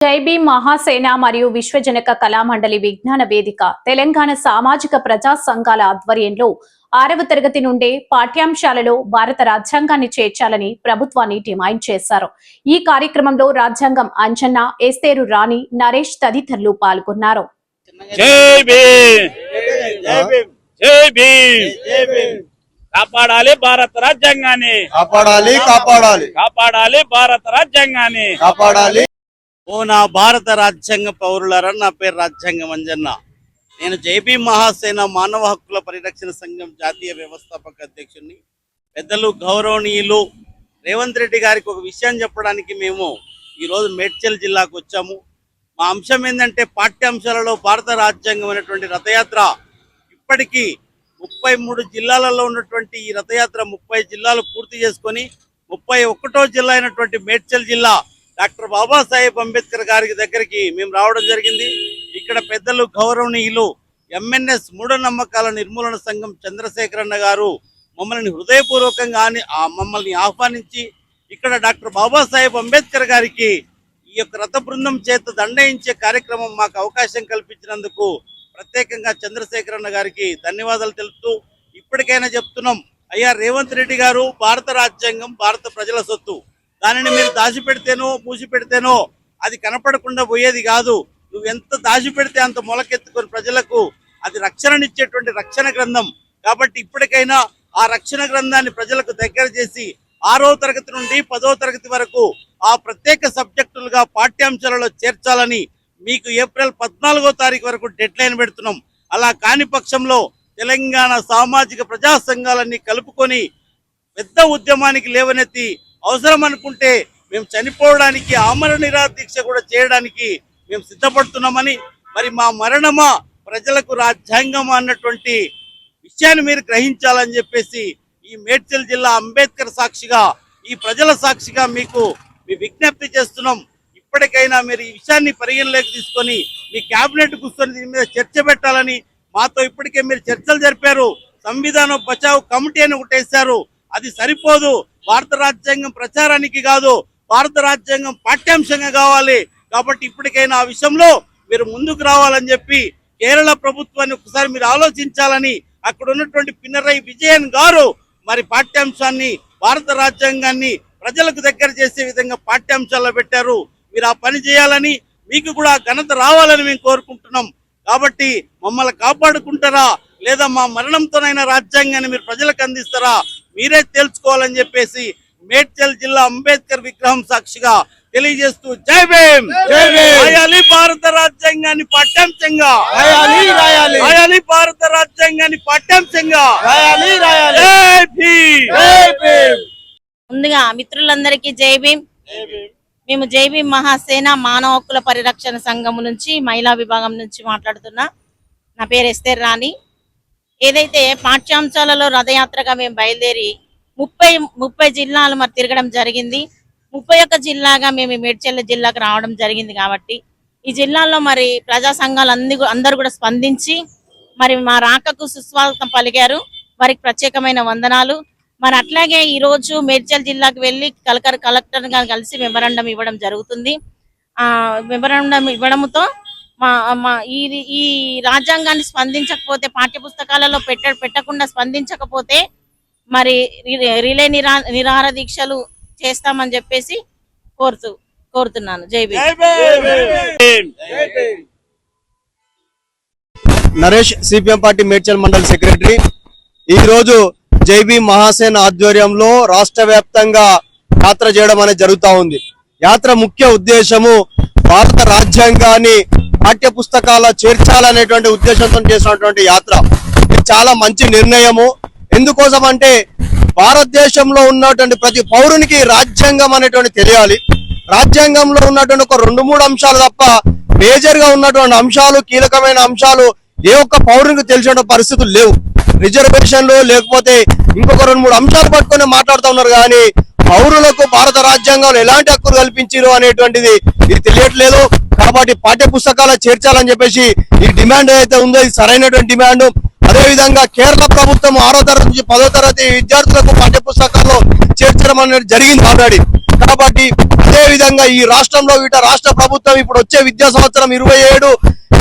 జై భీమ్ మహాసేన మరియు విశ్వజనక కళామండలి విజ్ఞాన వేదిక తెలంగాణ సామాజిక ప్రజా సంఘాల ఆధ్వర్యంలో 6వ తరగతి నుండే పాఠ్యాంశాలలో భారత రాజ్యాంగాన్ని చేర్చాలని ప్రభుత్వాన్ని డిమాండ్ చేశారు. ఈ కార్యక్రమంలో రాజ్యాంగం అంజన్న, ఎస్తేరు రాణి, నరేష్ తదితరులు పాల్గొన్నారు. కాపాడాలి భారత రాజ్యాంగాన్ని, కాపాడాలి భారత రాజ్యాంగాన్ని, కాపాడాలి. ఓ నా భారత రాజ్యాంగ పౌరులారా, నా పేరు రాజ్యాంగం అంజన్న. నేను జై భీమ్ మహాసేన మానవ హక్కుల పరిరక్షణ సంఘం జాతీయ వ్యవస్థాపక అధ్యక్షుడిని. పెద్దలు గౌరవనీయులు రేవంత్ రెడ్డి గారికి ఒక విషయం చెప్పడానికి మేము ఈరోజు మేడ్చల్ జిల్లాకు వచ్చాము. మా అంశం ఏంటంటే పాఠ్యాంశాలలో భారత రాజ్యాంగం అనేటువంటి రథయాత్ర ఇప్పటికీ 33 జిల్లాలలో ఉన్నటువంటి ఈ రథయాత్ర 30 జిల్లాలు పూర్తి చేసుకొని 31వ జిల్లా అయినటువంటి మేడ్చల్ జిల్లా డాక్టర్ బాబాసాహెబ్ అంబేద్కర్ గారి దగ్గరికి మేము రావడం జరిగింది. ఇక్కడ పెద్దలు గౌరవనీయులు ఎంఎన్ఎస్ మూఢనమ్మకాల నిర్మూలన సంఘం చంద్రశేఖరన్న గారు మమ్మల్ని హృదయపూర్వకంగా మమ్మల్ని ఆహ్వానించి ఇక్కడ డాక్టర్ బాబాసాహెబ్ అంబేద్కర్ గారికి ఈ యొక్క రథ బృందం చేత దండయించే కార్యక్రమం మాకు అవకాశం కల్పించినందుకు ప్రత్యేకంగా చంద్రశేఖరన్న గారికి ధన్యవాదాలు తెలుపుతూ ఇప్పటికైనా చెప్తున్నాం, అయ్యా రేవంత్ రెడ్డి గారు, భారత రాజ్యాంగం భారత ప్రజల సొత్తు. దానిని మీరు దాచిపెడితేనో పూసిపెడితేనో అది కనపడకుండా పోయేది కాదు. నువ్వు ఎంత దాచిపెడితే అంత మొలకెత్తుకొని ప్రజలకు అది రక్షణనిచ్చేటువంటి రక్షణ గ్రంథం. కాబట్టి ఇప్పటికైనా ఆ రక్షణ గ్రంథాన్ని ప్రజలకు దగ్గర చేసి 6వ తరగతి నుండి 10వ తరగతి వరకు ఆ ప్రత్యేక సబ్జెక్టులుగా పాఠ్యాంశాలలో చేర్చాలని మీకు ఏప్రిల్ 14వ తారీఖు వరకు డెడ్ లైన్ పెడుతున్నాం. అలా కాని పక్షంలో తెలంగాణ సామాజిక ప్రజా సంఘాలన్నీ కలుపుకొని పెద్ద ఉద్యమానికి లేవనెత్తి అవసరం అనుకుంటే మేము చనిపోవడానికి ఆమరణ నిరాహార దీక్ష కూడా చేయడానికి మేము సిద్ధపడుతున్నామని, మరి మా మరణమా ప్రజలకు రాజ్యాంగం అన్నటువంటి విషయాన్ని మీరు గ్రహించాలని చెప్పేసి ఈ మేడ్చల్ జిల్లా అంబేద్కర్ సాక్షిగా, ఈ ప్రజల సాక్షిగా మీకు విజ్ఞప్తి చేస్తున్నాం. ఇప్పటికైనా మీరు ఈ విషయాన్ని పరిగణలోకి తీసుకొని మీ కేబినెట్ కూర్చొని దీని మీద చర్చ పెట్టాలని, మాతో ఇప్పటికే మీరు చర్చలు జరిపారు. సంవిధానం బచావ్ కమిటీ అని ఒకటి వేశారు, అది సరిపోదు. భారత రాజ్యాంగం ప్రచారానికి కాదు, భారత రాజ్యాంగం పాఠ్యాంశంగా కావాలి. కాబట్టి ఇప్పటికైనా ఆ విషయంలో మీరు ముందుకు రావాలని చెప్పి కేరళ ప్రభుత్వాన్ని ఒకసారి మీరు ఆలోచించాలని, అక్కడ ఉన్నటువంటి పినరయి విజయన్ గారు మరి పాఠ్యాంశాన్ని, భారత రాజ్యాంగాన్ని ప్రజలకు దగ్గర చేసే విధంగా పాఠ్యాంశాల్లో పెట్టారు. మీరు ఆ పని చేయాలని, మీకు కూడా ఘనత రావాలని మేము కోరుకుంటున్నాం. కాబట్టి మమ్మల్ని కాపాడుకుంటారా లేదా మా మరణంతోనైనా రాజ్యాంగాన్ని మీరు ప్రజలకు అందిస్తారా మీరే తెలుసుకోవాలని చెప్పేసి మేడ్చల్ జిల్లా అంబేద్కర్ విగ్రహం సాక్షిగా తెలియజేస్తూ జై భీమ్, రాయాలి భారత రాజ్యాంగాన్ని పాఠ్యాంశంగా, రాయాలి భారత రాజ్యాంగాన్ని పాఠ్యాంశంగా, జై భీమ్. ముందుగా మిత్రులందరికీ జై భీమ్. మేము జై భీమ్ మహాసేన మానవ హక్కుల పరిరక్షణ సంఘం నుంచి మహిళా విభాగం నుంచి మాట్లాడుతున్నా. నా పేరు ఎస్తేరు రాణి. ఏదైతే పాఠ్యాంశాలలో రథయాత్రగా మేము బయలుదేరి 30 జిల్లాలు మరి తిరగడం జరిగింది. 31 జిల్లాగా మేము మేడ్చల్ జిల్లాకు రావడం జరిగింది. కాబట్టి ఈ జిల్లాలో మరి ప్రజా సంఘాలు అందరూ కూడా స్పందించి మరి మా రాకకు సుస్వాగతం పలికారు. వారికి ప్రత్యేకమైన వందనాలు. మరి అట్లాగే ఈ రోజు మేడ్చల్ జిల్లాకు వెళ్ళి కలెక్టర్ గారు కలిసి మెమరాండం ఇవ్వడం జరుగుతుంది. మెమరాండం ఇవ్వడంతో ఈ రాజ్యాంగాన్ని స్పందించకపోతే, పాఠ్యపుస్తకాలలో పెట్టకుండా స్పందించకపోతే మరి రిలే నిరాహార దీక్షలు చేస్తామని చెప్పేసి కోరుతున్నాను. Jai Bhim. Naresh, CPM party Medchal mandal secretary. ఈ రోజు జై భీమ్ మహాసేన ఆధ్వర్యంలో రాష్ట్ర వ్యాప్తంగా యాత్ర చేయడం అనేది జరుగుతూ ఉంది. యాత్ర ముఖ్య ఉద్దేశము భారత రాజ్యాంగాన్ని పాఠ్య పుస్తకాల చేర్చాలనేటువంటి ఉద్దేశంతో చేసినటువంటి యాత్ర. ఇది చాలా మంచి నిర్ణయము. ఎందుకోసం అంటే భారతదేశంలో ఉన్నటువంటి ప్రతి పౌరునికి రాజ్యాంగం అనేటువంటి తెలియాలి. రాజ్యాంగంలో ఉన్నటువంటి ఒక 2-3 అంశాలు తప్ప మేజర్ గా ఉన్నటువంటి అంశాలు, కీలకమైన అంశాలు ఏ ఒక్క పౌరునికి తెలిసిన పరిస్థితులు లేవు. రిజర్వేషన్లు లేకపోతే ఇంకొక 2-3 అంశాలు పట్టుకొని మాట్లాడుతూ ఉన్నారు, కానీ పౌరులకు భారత రాజ్యాంగంలో ఎలాంటి హక్కులు కల్పించారు అనేటువంటిది ఇది తెలియట్లేదు. కాబట్టి పాఠ్య పుస్తకాలు చేర్చాలని చెప్పేసి ఈ డిమాండ్ ఏదైతే ఉందో ఇది సరైనటువంటి డిమాండ్. అదేవిధంగా కేరళ ప్రభుత్వం 6వ తరగతి నుంచి 10వ తరగతి విద్యార్థులకు పాఠ్యపుస్తకాల్లో చేర్చడం అనేది జరిగింది ఆల్రెడీ. కాబట్టి అదే విధంగా ఈ రాష్ట్రంలో రాష్ట్ర ప్రభుత్వం ఇప్పుడు వచ్చే విద్యా సంవత్సరం 26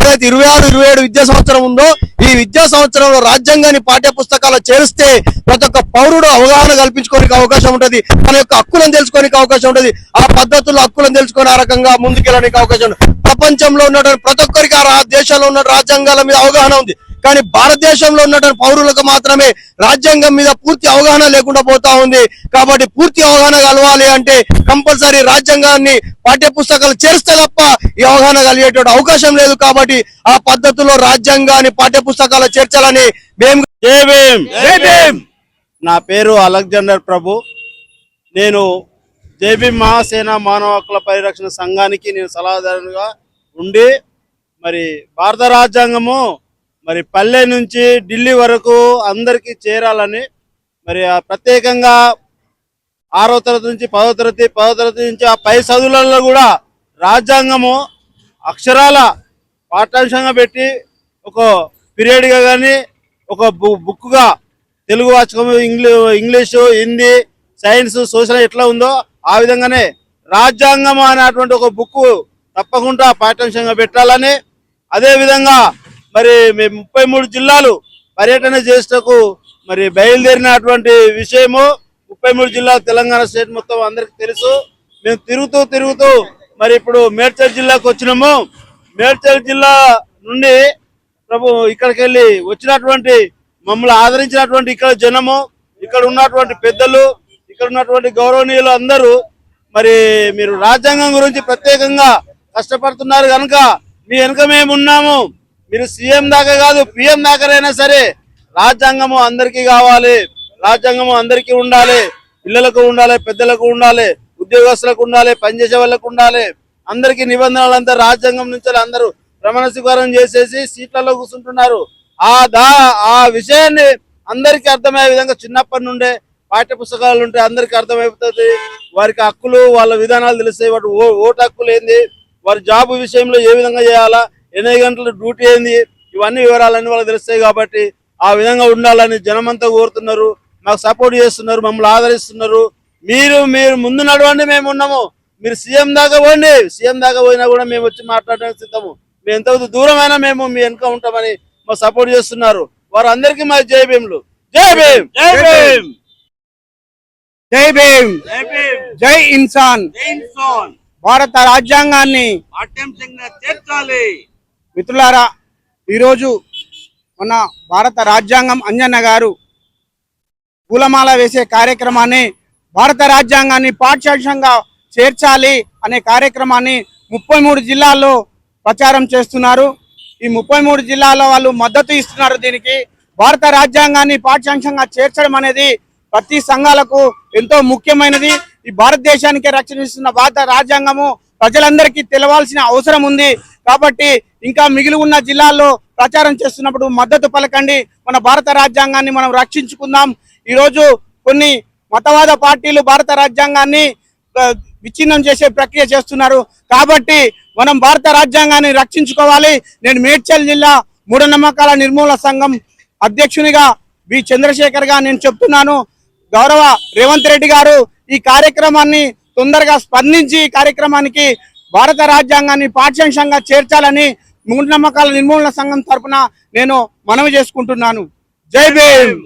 27 విద్యా సంవత్సరం ఉందో ఈ విద్యా సంవత్సరంలో రాజ్యాంగాన్ని పాఠ్య పుస్తకాల్లో చేరిస్తే ప్రతి ఒక్క పౌరుడు అవగాహన కల్పించుకోనికి అవకాశం ఉంటుంది, తన యొక్క హక్కులను తెలుసుకోనికి అవకాశం ఉంటుంది, ఆ పద్ధతుల్లో హక్కులను తెలుసుకొని ఆ రకంగా ముందుకెళ్ళడానికి అవకాశం ఉంటుంది. ప్రపంచంలో ఉన్నటువంటి ప్రతి ఒక్కరికి ఆ దేశాల్లో ఉన్న రాజ్యాంగాల మీద అవగాహన ఉంది, కానీ భారతదేశంలో ఉన్నటువంటి పౌరులకు మాత్రమే రాజ్యాంగం మీద పూర్తి అవగాహన లేకుండా పోతా ఉంది. కాబట్టి పూర్తి అవగాహన కలవాలి అంటే కంపల్సరీ రాజ్యాంగాన్ని పాఠ్య పుస్తకాలు చేస్తే తప్ప ఈ అవగాహన కలిగేటువంటి అవకాశం లేదు. కాబట్టి ఆ పద్ధతిలో రాజ్యాంగాన్ని పాఠ్య పుస్తకాలు చేర్చాలని మేము జై భీమ్. నా పేరు అలెగ్జాండర్ ప్రభు. నేను జై భీమ్ మహాసేన మానవ హక్కుల పరిరక్షణ సంఘానికి నేను సలహాదారుగా ఉండి మరి భారత రాజ్యాంగము మరి పల్లె నుంచి ఢిల్లీ వరకు అందరికీ చేరాలని మరి ప్రత్యేకంగా 6వ తరగతి నుంచి 10వ తరగతి నుంచి ఆ పై చదువులలో కూడా రాజ్యాంగము అక్షరాల పాఠ్యాంశంగా పెట్టి ఒక పీరియడ్గా కానీ ఒక బుక్గా తెలుగు వాచకము ఇంగ్లీషు హిందీ సైన్స్ సోషల్ ఎట్లా ఉందో ఆ విధంగానే రాజ్యాంగం అనేటువంటి ఒక బుక్ తప్పకుండా పాఠ్యాంశంగా పెట్టాలని, అదేవిధంగా మరి 33 జిల్లాలు పర్యటన చేసేటకు మరి బయలుదేరినటువంటి విషయము. 33 జిల్లాలు తెలంగాణ స్టేట్ మొత్తం అందరికి తెలుసు. మేము తిరుగుతూ మరి ఇప్పుడు మేడ్చల్ జిల్లాకు వచ్చినాము. మేడ్చల్ జిల్లా నుండి ఇక్కడికి వెళ్ళి వచ్చినటువంటి మమ్మల్ని ఆదరించినటువంటి ఇక్కడ జనము, ఇక్కడ ఉన్నటువంటి పెద్దలు, ఇక్కడ ఉన్నటువంటి గౌరవనీయులు అందరూ మరి మీరు రాజ్యాంగం గురించి ప్రత్యేకంగా కష్టపడుతున్నారు కనుక మీ వెనుక మేము ఉన్నాము. మీరు సీఎం దాకా కాదు పిఎం దాకానైనా సరే రాజ్యాంగము అందరికీ కావాలి, రాజ్యాంగము అందరికీ ఉండాలి, పిల్లలకు ఉండాలి, పెద్దలకు ఉండాలి, ఉద్యోగస్తులకు ఉండాలి, పనిచేసే వాళ్ళకు ఉండాలి. అందరికీ నిబంధనలంతా రాజ్యాంగం నుంచి అందరూ ప్రమాణ స్వీకారం చేసేసి సీట్లలో కూర్చుంటున్నారు. ఆ విషయాన్ని అందరికీ అర్థమయ్యే విధంగా చిన్నప్పటి నుండే పాఠ్య పుస్తకాలు ఉంటే అందరికీ అర్థమైపోతుంది. వారికి హక్కులు వాళ్ళ విధానాలు తెలుస్తాయి, వాటి ఓటు హక్కులు ఏంది, వారి జాబ్ విషయంలో ఏ విధంగా చేయాలా, ఎన్ని గంటల డ్యూటీ ఏంది, ఇవన్నీ వివరాలన్నీ వాళ్ళకి తెలుస్తాయి. కాబట్టి ఆ విధంగా ఉండాలని జనమంతా కోరుతున్నారు, మాకు సపోర్ట్ చేస్తున్నారు, మమ్మల్ని ఆదరిస్తున్నారు. మీరు ముందు నడవండి, మేము ఉన్నాము. మీరు సీఎం దాకా పోండి, సీఎం దాకా పోయినా కూడా మేము వచ్చి మాట్లాడడానికి సిద్ధము. మేము ఎంత దూరమైనా మేము మీ వెనుక ఉంటామని మాకు సపోర్ట్ చేస్తున్నారు. వారు అందరికీ మా జై భీమ్లు. జై భీమ్. జై భీమ్. జై భీమ్. జై ఇన్సాన్. భారత రాజ్యాంగాన్ని పాఠ్యాంశంగా చేర్చాలి. మిత్రులారా, ఈరోజు మన భారత రాజ్యాంగం అంజన్న గారు పూలమాల వేసే కార్యక్రమాన్ని, భారత రాజ్యాంగాన్ని పాఠ్యాంశంగా చేర్చాలి అనే కార్యక్రమాన్ని 33 జిల్లాల్లో ప్రచారం చేస్తున్నారు. ఈ 33 జిల్లాల్లో వాళ్ళు మద్దతు ఇస్తున్నారు. దీనికి భారత రాజ్యాంగాన్ని పాఠ్యాంశంగా చేర్చడం అనేది ప్రతి సంఘాలకు ఎంతో ముఖ్యమైనది. ఈ భారతదేశానికి రక్షణ ఇస్తున్న భారత రాజ్యాంగము ప్రజలందరికీ తెలవాల్సిన అవసరం ఉంది. కాబట్టి ఇంకా మిగిలి ఉన్న జిల్లాల్లో ప్రచారం చేస్తున్నప్పుడు మద్దతు పలకండి. మన భారత రాజ్యాంగాన్ని మనం రక్షించుకుందాం. ఈరోజు కొన్ని మతవాద పార్టీలు భారత రాజ్యాంగాన్ని విచ్ఛిన్నం చేసే ప్రక్రియ చేస్తున్నారు. కాబట్టి మనం భారత రాజ్యాంగాన్ని రక్షించుకోవాలి. నేను మేడ్చల్ జిల్లా మూఢనమ్మకాల నిర్మూలన సంఘం అధ్యక్షునిగా బి చంద్రశేఖర్ గా నేను చెప్తున్నాను. గౌరవ రేవంత్ రెడ్డి గారు ఈ కార్యక్రమాన్ని తొందరగా స్పందించి ఈ కార్యక్రమానికి భారత రాజ్యాంగాన్ని పాఠ్యాంశంగా చేర్చాలని మూఢనమ్మకాల నిర్మూలన సంఘం తరపున నేను మనవి చేసుకుంటున్నాను. జై భీమ్.